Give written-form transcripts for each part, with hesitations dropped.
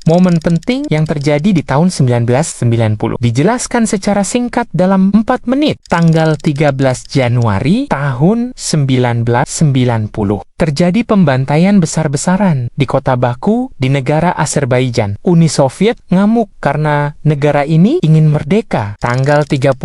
Momen penting yang terjadi di tahun 1990 dijelaskan secara singkat dalam 4 menit. Tanggal 13 Januari tahun 1990. Terjadi pembantaian besar-besaran di kota Baku di negara Azerbaijan. Uni Soviet ngamuk karena negara ini ingin merdeka. Tanggal 31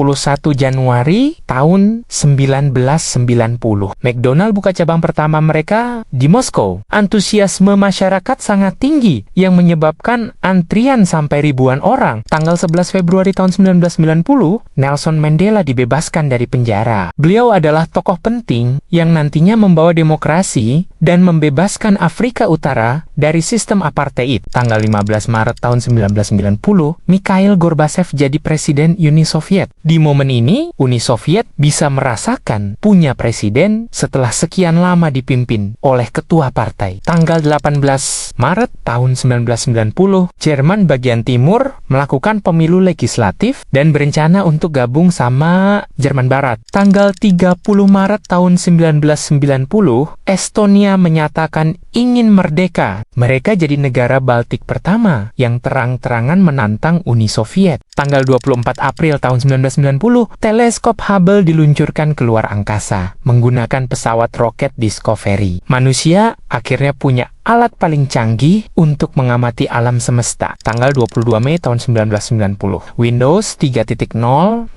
Januari tahun 1990. McDonald buka cabang pertama mereka di Moskow. Antusiasme masyarakat sangat tinggi yang menyebabkan antrian sampai ribuan orang. Tanggal 11 Februari tahun 1990, Nelson Mandela dibebaskan dari penjara. Beliau adalah tokoh penting yang nantinya membawa demokrasi dan membebaskan Afrika Utara dari sistem apartheid. Tanggal 15 Maret tahun 1990, Mikhail Gorbachev jadi presiden Uni Soviet. Di momen ini, Uni Soviet bisa merasakan punya presiden setelah sekian lama dipimpin oleh ketua partai. Tanggal 18 Maret tahun 1990, Jerman bagian timur melakukan pemilu legislatif dan berencana untuk gabung sama Jerman Barat. Tanggal 30 Maret tahun 1990, Estonia menyatakan ingin merdeka. Mereka jadi negara Baltik pertama yang terang-terangan menantang Uni Soviet. Tanggal 24 April tahun 1990, teleskop Hubble diluncurkan keluar angkasa menggunakan pesawat roket Discovery. Manusia akhirnya punya alat paling canggih untuk mengamati alam semesta. Tanggal 22 Mei tahun 1990, Windows 3.0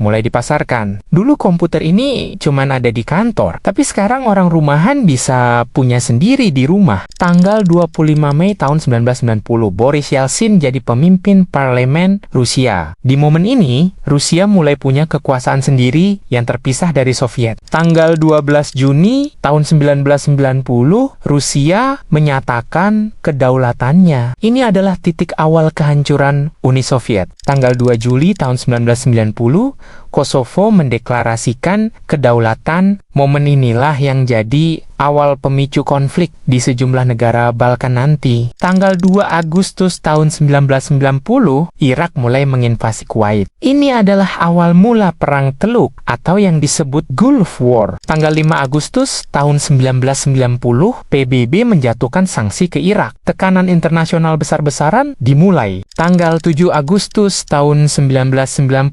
mulai dipasarkan. Dulu komputer ini cuman ada di kantor, tapi sekarang orang rumahan bisa punya sendiri di rumah. Tanggal 25 Mei tahun 1990, Boris Yeltsin jadi pemimpin parlemen Rusia. Di momen ini, Rusia mulai punya kekuasaan sendiri yang terpisah dari Soviet. Tanggal 12 Juni tahun 1990, Rusia menyatakan kedaulatannya. Ini adalah titik awal kehancuran Uni Soviet. Tanggal 2 Juli tahun 1990, Kosovo mendeklarasikan kedaulatan. Momen inilah yang jadi awal pemicu konflik di sejumlah negara Balkan nanti. Tanggal 2 Agustus tahun 1990, Irak mulai menginvasi Kuwait. Ini adalah awal mula Perang Teluk atau yang disebut Gulf War. Tanggal 5 Agustus tahun 1990, PBB menjatuhkan sanksi ke Irak. Tekanan internasional besar-besaran dimulai. Tanggal 7 Agustus tahun 1990,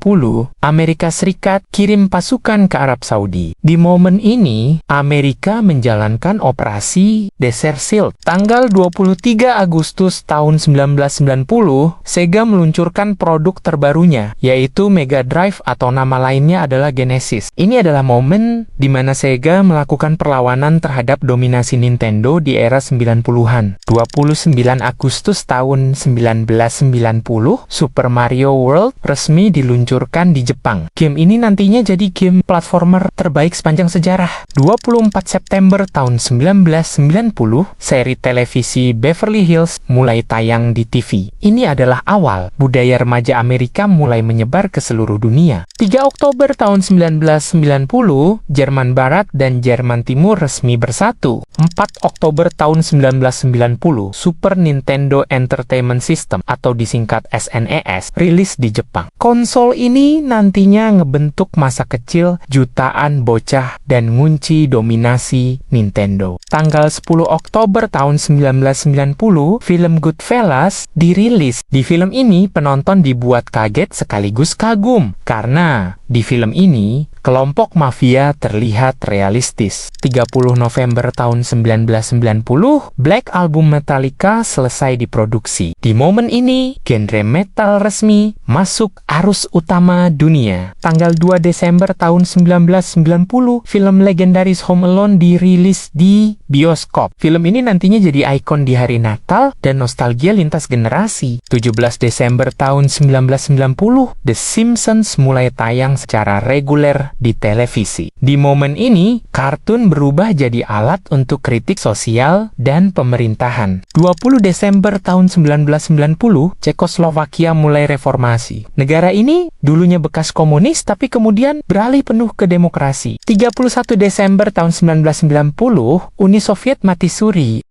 Amerika Serikat kirim pasukan ke Arab Saudi. Di momen ini, Amerika menjalankan operasi Desert Shield. Tanggal 23 Agustus tahun 1990, Sega meluncurkan produk terbarunya, yaitu Mega Drive atau nama lainnya adalah Genesis. Ini adalah momen di mana Sega melakukan perlawanan terhadap dominasi Nintendo di era 90-an. 29 Agustus tahun 1990, Super Mario World resmi diluncurkan di Jepang. Game ini nantinya jadi game platformer terbaik sepanjang sejarah. 24 September tahun 1990, seri televisi Beverly Hills mulai tayang di TV. Ini adalah awal budaya remaja Amerika mulai menyebar ke seluruh dunia. 3 Oktober tahun 1990, Jerman Barat dan Jerman Timur resmi bersatu. 4 Oktober tahun 1990, Super Nintendo Entertainment System atau disingkat SNES rilis di Jepang. Konsol ini nantinya ngebentuk masa kecil jutaan bocah dan ngunci dominasi Nintendo. Tanggal 10 Oktober tahun 1990, film Goodfellas dirilis. Di film ini, penonton dibuat kaget sekaligus kagum, karena di film ini, kelompok mafia terlihat realistis. 30 November tahun 1990, Black Album Metallica selesai diproduksi. Di momen ini, genre metal resmi masuk arus utama dunia. Tanggal 2 Desember tahun 1990, film legendaris Home Alone dirilis di bioskop. Film ini nantinya jadi ikon di hari Natal dan nostalgia lintas generasi. 17 Desember tahun 1990, The Simpsons mulai tayang secara reguler di televisi. Di momen ini, kartun berubah jadi alat untuk kritik sosial dan pemerintahan. 20 Desember tahun 1990, Cekoslovakia mulai reformasi. Negara ini dulunya bekas komunis tapi kemudian beralih penuh ke demokrasi. 31 Desember tahun 1990, Uni Soviet mati suri